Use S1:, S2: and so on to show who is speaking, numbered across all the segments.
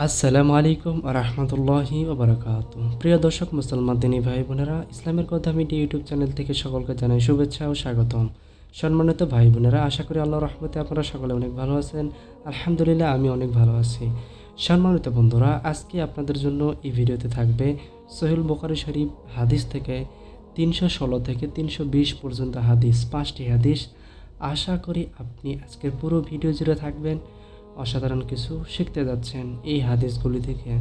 S1: আসসালামু আলাইকুম রহমতুল্লাহি ওবরাকাত। প্রিয় দর্শক মুসলমান দিনী ভাই বোনেরা, ইসলামের কথা মিডিয়া ইউটিউব চ্যানেল থেকে সকলকে জানাই শুভেচ্ছা ও স্বাগতম। সম্মানিত ভাই বোনেরা, আশা করি আল্লাহর রহমতে আপনারা সকলে অনেক ভালো আছেন। আলহামদুলিল্লাহ, আমি অনেক ভালো আছি। সম্মানিত বন্ধুরা, আজকে আপনাদের জন্য এই ভিডিওতে থাকবে সহিহ বুখারী শরীফ হাদিস থেকে 316 থেকে 320 পর্যন্ত হাদিস, 5টি হাদিস। আশা করি আপনি আজকের পুরো ভিডিও জুড়ে থাকবেন, অসাধারণ কিছু শিখতে যাচ্ছেন এই হাদিসগুলি থেকে।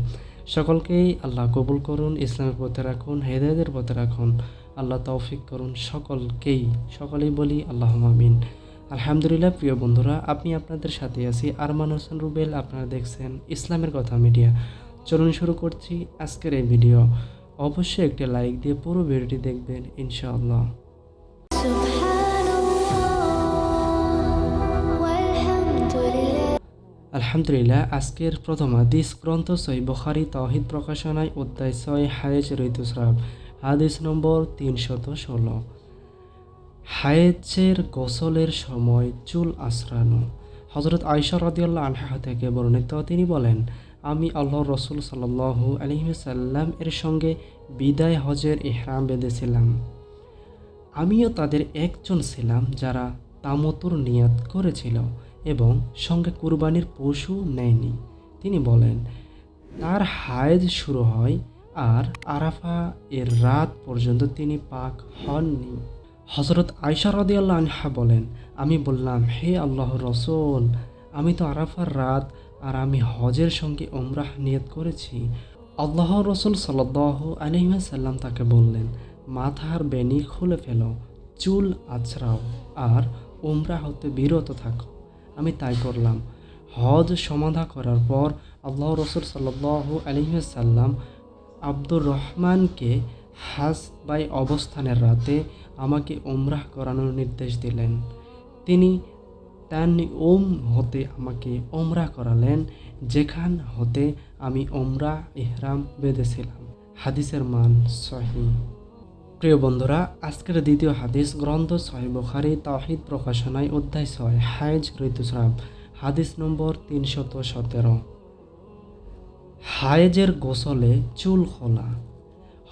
S1: সকলকেই আল্লাহ কবুল করুন, ইসলামের পথে রাখুন, হেদায়েতের পথে রাখুন। আল্লাহ তৌফিক করুন সকলেই বলি আল্লাহুম্মা আমিন। আলহামদুলিল্লাহ। প্রিয় বন্ধুরা, আমি আপনাদের সাথে আছি আরমান হোসেন রুবেল। আপনারা দেখছেন ইসলামের কথা মিডিয়া। চলুন শুরু করছি আজকের এই ভিডিও। অবশ্যই একটি লাইক দিয়ে পুরো ভিডিওটি দেখবেন ইনশাআল্লাহ। আলহামদুলিল্লাহ। আজকের প্রথম হাদিস গ্রন্থ সহিহ বুখারী তাওহীদ প্রকাশনায় অধ্যায় 6 হায়েজ ঋতুস্রাব, হাদিস নম্বর 316। হায়েজের গোসলের সময় চুল আঁচড়ানো। হযরত আয়েশা রাদিয়াল্লাহু আনহা থেকে বর্ণিত, তিনি বলেন, আমি আল্লাহর রাসূল সাল্লাল্লাহু আলাইহি ওয়াসাল্লাম এর সঙ্গে বিদায় হজের ইহরাম বেঁধেছিলাম। আমিও তাদের একজন ছিলাম যারা তামাতুর নিয়াত করেছিল এবং সঙ্গে কুরবানির পশু নেয়নি। তিনি বলেন, তার হায়েজ শুরু হয় আর আরাফা এর রাত পর্যন্ত তিনি পাক হননি। হযরত আয়েশা রাদিয়াল্লাহু আনহা বলেন, আমি বললাম, হে আল্লাহর রাসূল, আমি তো আরাফার রাত আর আমি হজের সঙ্গে উমরাহ নিয়ত করেছি। আল্লাহর রাসূল সাল্লাল্লাহু আলাইহি ওয়াসাল্লাম তাকে বললেন, মাথার বেনি খুলে ফেলো, চুল আঁচড়াও আর উমরাহ হতে বিরত থাকো। আমি তাই করলাম। হজ সমাধা করার পর আল্লাহর রাসূল সাল্লাল্লাহু আলাইহি ওয়াসাল্লাম আব্দুর রহমানকে হাজ বাই অবস্থানের রাতে আমাকে উমরাহ করানোর নির্দেশ দিলেন। তিনি তানঈম হতে আমাকে উমরাহ করালেন, যেখান হতে আমি উমরাহ ইহরাম বেঁধেছিলাম। হাদিসের মান সহিহ। প্রিয় বন্ধুরা, আজকের দ্বিতীয় হাদিস গ্রন্থ সহিহ বুখারী তাওহীদ প্রকাশনায় অধ্যায় 6 হায়েজ ঋতুস্রাব, হাদিস নম্বর 317। হায়েজের গোসলে চুল খোলা।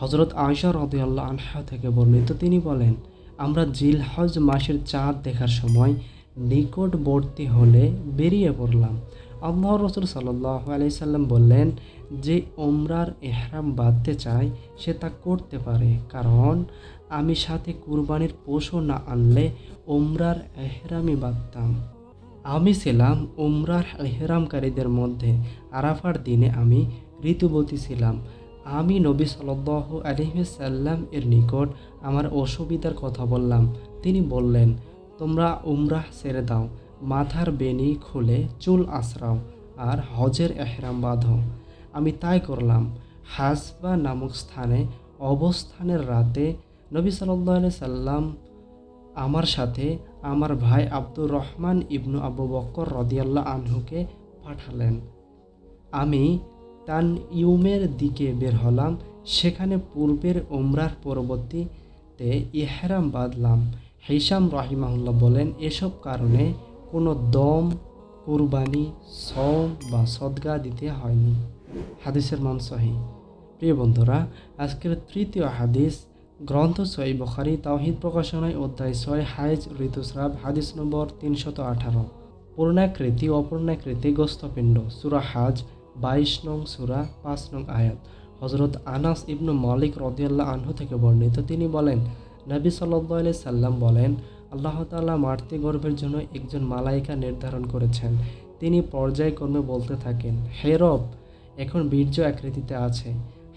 S1: হযরত আয়েশা রাদিয়াল্লাহু আনহা থেকে বর্ণিত, তিনি বলেন, আমরা জিলহজ মাসের চাঁদ দেখার সময় নিকটবর্তী হলে বেরিয়ে পড়লাম। আল্লাহর রাসূল সাল্লাল্লাহু আলাইহি সাল্লাম বললেন, যে উমরার ইহরাম বাঁধতে চায় সে তা করতে পারে, কারণ আমি সাথে কুরবানির পশু না আনলে উমরার ইহরামই বাঁধতাম। আমি ছিলাম উমরার ইহরামকারীদের মধ্যে। আরাফার দিনে আমি ঋতুবতী ছিলাম। আমি নবী সাল্লাল্লাহু আলাইহি ওয়াসাল্লাম এর নিকট আমার অসুবিধার কথা বললাম। তিনি বললেন, তোমরা উমরাহ ছেড়ে দাও, মাথার বেনি খুলে চুল আঁচড়াও আর হজের ইহরাম বাঁধো। আমি তাই করলাম। হাসবা নামক স্থানে অবস্থানের রাতে নবী সাল্লাল্লাহু আলাইহি সাল্লাম আমার সাথে আমার ভাই আব্দুর রহমান ইবনু আবু বকর রাদিয়াল্লাহু আনহুকে পাঠালেন। আমি তানঈমের দিকে বের হলাম। সেখানে পূর্বের উমরার পরবর্তীতে ইহরাম বাঁধলাম। হিশাম রাহিমাহুল্লাহ বলেন, এসব কারণে কোনো দম, কুরবানি, সওম বা সদকা দিতে হয়নি। হাদিসের মান সহিহ। প্রিয় বন্ধুরা, আজকের তৃতীয় হাদিস গ্রন্থ সহিহ বুখারী তাওহীদ প্রকাশনায় অধ্যায় 6 হায়েজ ঋতুস্রাব, হাদিস নম্বর 318। পূর্ণাকৃতি অপূর্ণাকৃতি গোস্তপিণ্ড, সূরা হাজ 22 নং সূরা 5 নং আয়াত। হযরত আনাস ইবনু মালিক রাদিয়াল্লাহু আনহু থেকে বর্ণিত, তিনি বলেন, নবী সাল্লাল্লাহু আলাইহি সাল্লাম বলেন, আল্লাহ তাআলা মাতৃগর্ভের জন্য একজন মালায়েকা নির্ধারণ করেছেন। তিনি পর্যায়ক্রমে বলতে থাকেন, হে রব, এখন বীর্য আকৃতিতে আছে।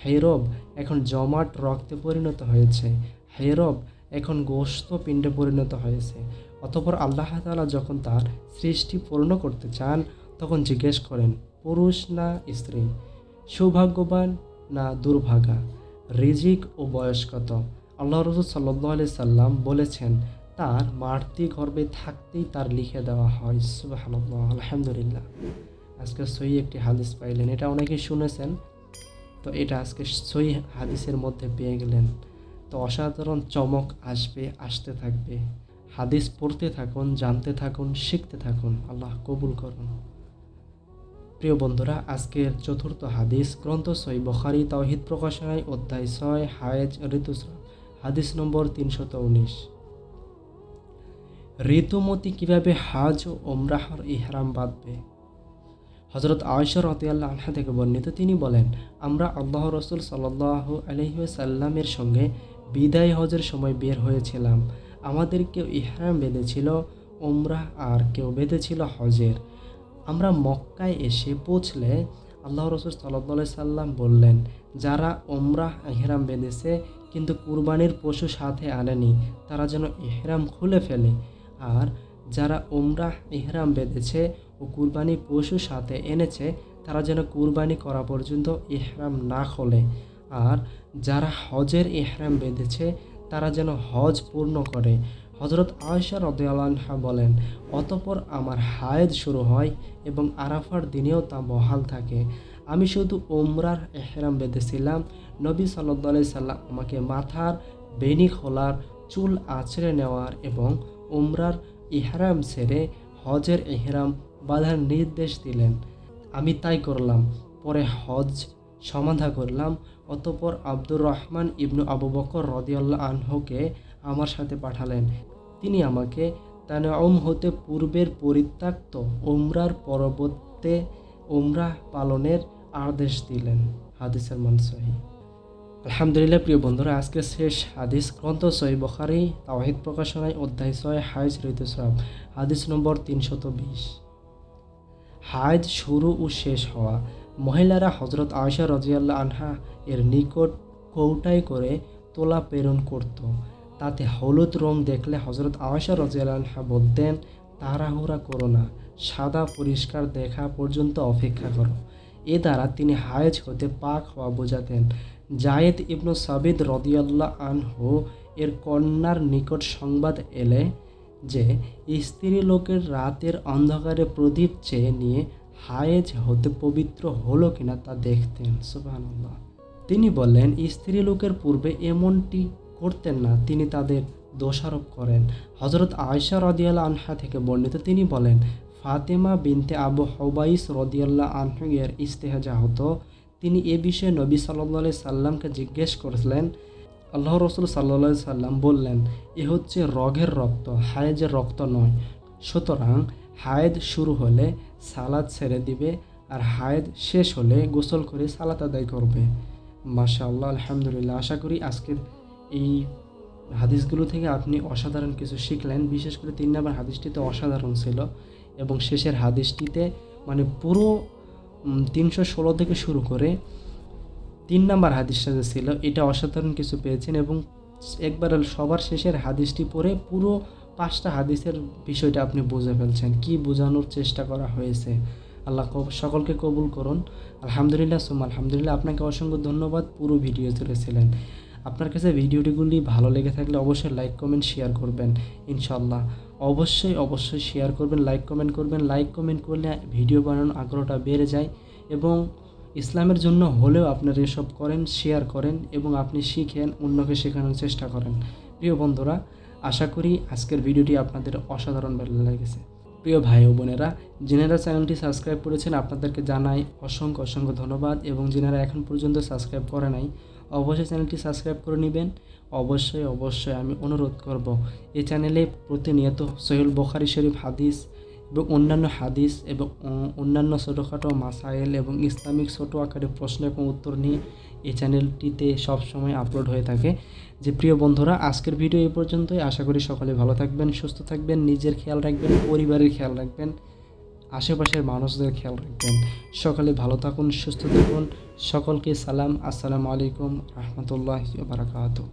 S1: হে রব, এখন জমাট রক্তে পরিণত হয়েছে। হে রব, এখন গোশত পিণ্ডে পরিণত হয়েছে। অতঃপর আল্লাহ তাআলা যখন তার সৃষ্টি পূর্ণ করতে চান, তখন জিজ্ঞেস করেন, পুরুষ না স্ত্রী, সৌভাগ্যবান না দুর্ভাগা, রিজিক ও বয়স কত। আল্লাহ রাসূল সাল্লাল্লাহু আলাইহি সাল্লাম বলেছেন, তার মাতৃগর্ভে থাকতেই তার লিখে দেওয়া হয়। সুবহানাল্লাহ, আলহামদুলিল্লাহ। আজকে সহিহ একটি হাদিস পাইলেন। এটা অনেকেই শুনেছেন, তো এটা আজকে সহিহ হাদিসের মধ্যে পেয়ে গেলেন। তো অসাধারণ চমক আসতে থাকবে। হাদিস পড়তে থাকুন, জানতে থাকুন, শিখতে থাকুন। আল্লাহ কবুল করুন। প্রিয় বন্ধুরা, আজকের চতুর্থ হাদিস গ্রন্থ সহিহ বুখারী তাওহীদ প্রকাশনায় অধ্যায় 6 হায়েজ ঋতুস্রাব, হাদিস নম্বর 319। ঋতুমতি কিভাবে হজ ও ওমরাহর ইহরাম বাঁধবে। হযরত আয়েশা রাদিয়াল্লাহু আনহা থেকে বর্ণিত, তিনি বলেন, আমরা আল্লাহ রাসূল সাল্লাল্লাহু আলাইহি ওয়াসাল্লামের সঙ্গে বিদায় হজের সময় বের হয়েছিলাম। আমাদের কেউ ইহরাম বেঁধেছিল ওমরাহ আর কেউ বেঁধেছিল হজের। আমরা মক্কায় এসে পৌঁছলে আল্লাহ রাসূল সাল্লাল্লাহু আলাইহি সাল্লাম বললেন, যারা ওমরাহ ইহরাম বেঁধেছে কিন্তু কুরবানির পশু সাথে আনেনি তারা যেন ইহরাম খুলে ফেলে, আর যারা ওমরাহ ইহরাম বেঁধেছে ও কুরবানি পশু সাথে এনেছে তারা যেন কুরবানি করা পর্যন্ত ইহরাম না খোলে, আর যারা হজের ইহরাম বেঁধেছে তারা যেন হজ পূর্ণ করে। হযরত আয়েশা রাদিয়াল্লাহু আনহা বলেন, অতঃপর আমার হায়েজ শুরু হয় এবং আরাফার দিনেও তা বহাল থাকে। আমি শুধু ওমরার ইহরাম বেঁধেছিলাম। নবী সাল্লাল্লাহু আলাইহি সাল্লাম আমাকে মাথার বেনি খোলার, চুল আঁচড়ে নেওয়ার এবং ওমরার ইহরাম ছেড়ে হজের ইহরাম বাঁধার নির্দেশ দিলেন। আমি তাই করলাম। পরে হজ সমাধা করলাম। অতঃপর আব্দুর রহমান ইবনু আবু বকর রাদিয়াল্লাহু আনহুকে আমার সাথে পাঠালেন। তিনি আমাকে তানঈম হতে পূর্বের পরিত্যক্ত ওমরার পরবর্তী ওমরাহ পালনের আদেশ দিলেন। হাদিসের মান সহিহ। আলহামদুলিল্লাহ প্রিয় বন্ধুরা, আজকে শেষ হাদিস গ্রন্থ সহিহ বুখারী তাওহীদ প্রকাশনায় অধ্যায় 6 হায়েজ ঋতুস্রাব, হাদিস নম্বর 320। হায়েজ শুরু ও শেষ হওয়া। মহিলারা হযরত আয়েশা রাদিয়াল্লাহু আনহা এর নিকট কৌটায় করে তোলা প্রেরণ করত। তাতে হলুদ রং দেখলে হযরত আয়েশা রাদিয়াল্লাহু আনহা বলতেন, তাড়াহুড়া করো না, সাদা পরিষ্কার দেখা পর্যন্ত অপেক্ষা করো। এ দ্বারা তিনি হায়েজ হতে পাক হওয়া বোঝাতেন। যায়েদ ইবনু সাবিত রাদিয়াল্লাহু আনহু এর কন্যার নিকট সংবাদ এলে যে স্ত্রী লোকের রাতের অন্ধকারে প্রদীপ চেয়ে নিয়ে হায়েজ হতে পবিত্র হলো কিনা তা দেখতেন। সুবহানাল্লাহ। তিনি বললেন, স্ত্রী লোকের পূর্বে এমনটি করতেন না, তিনি তাদের দোষারোপ করেন। হযরত আয়েশা রাদিয়াল্লাহু আনহা থেকে বর্ণিত, তিনি বলেন, ফাতেমা বিনতে আবু হুবাইস রাদিয়াল্লাহু আনহু এর ইস্তেহাজা হতো। তিনি এ বিষয়ে নবী সাল্লাল্লাহু আলাইহি সাল্লামকে জিজ্ঞেস করেছিলেন। আল্লাহ রাসূল সাল্লাল্লাহু আলাইহি সাল্লাম বললেন, এ হচ্ছে রগের রক্ত, হায়েজের রক্ত নয়। সুতরাং হায়েজ শুরু হলে সালাত ছেড়ে দিবে, আর হায়েজ শেষ হলে গোসল করে সালাত আদায় করবে। মাশাআল্লাহ, আলহামদুলিল্লাহ। আশা করি আজকের এই হাদিসগুলো থেকে আপনি অসাধারণ কিছু শিখলেন। বিশেষ করে 3 নম্বর হাদিসটিতে অসাধারণ ছিল, এবং শেষের হাদিসটিতে মানে পুরো 316 থেকে শুরু করে 3 নম্বর হাদিসটা যে ছিল এটা অসাধারণ কিছু পেয়েছেন, এবং একবার সবার শেষের হাদিসটি পড়ে পুরো 5টা হাদিসের বিষয়টা আপনি বুঝে ফেলছেন, কি বোঝানোর চেষ্টা করা হয়েছে। আল্লাহ সকলকে কবুল করুন। আলহামদুলিল্লাহ সুম্মা আলহামদুলিল্লাহ। আপনাকে অসংখ্য ধন্যবাদ পুরো ভিডিও জুড়েছিলেন। আপনার কাছে ভিডিওটিগুলি ভালো লেগে থাকলে অবশ্যই লাইক কমেন্ট শেয়ার করবেন ইনশাআল্লাহ। অবশ্যই শেয়ার করবেন, লাইক কমেন্ট করবেন। লাইক কমেন্ট করলে ভিডিও বানানোর আগ্রহটা বেড়ে যায়, এবং ইসলামের জন্য হলেও আপনারা এসব করেন, শেয়ার করেন, এবং আপনি শিখেন, অন্যকে শেখানোর চেষ্টা করেন। প্রিয় বন্ধুরা, আশা করি আজকের ভিডিওটি আপনাদের অসাধারণ ভালো লেগেছে। প্রিয় ভাই ও বোনেরা, যিনারা চ্যানেলটি সাবস্ক্রাইব করেছেন আপনাদেরকে জানাই অসংখ্য ধন্যবাদ, এবং যিনারা এখন পর্যন্ত সাবস্ক্রাইব করে নাই অবশ্যই চ্যানেলটি সাবস্ক্রাইব করে নেবেন। অবশ্যই আমি অনুরোধ করব, এই চ্যানেলে প্রতিনিয়ত সহিহ বুখারী শরীফ হাদিস এবং অন্যান্য হাদিস এবং অন্যান্য ছোটোখাটো মাসাইল এবং ইসলামিক ছোটো আকারে প্রশ্ন এবং উত্তর নিয়ে এই চ্যানেলটিতে সবসময় আপলোড হয়ে থাকে। যে প্রিয় বন্ধুরা, আজকের ভিডিও এই পর্যন্তই। আশা করি সকলে ভালো থাকবেন, সুস্থ থাকবেন, নিজের খেয়াল রাখবেন, পরিবারের খেয়াল রাখবেন, আশেপাশের মানুষদের খেয়াল রাখবেন। সকলে ভালো থাকুন, সুস্থ থাকুন। সকলকে সালাম। আসসালামু আলাইকুম রহমতুল্লাহি ওয়া বারাকাতুহু।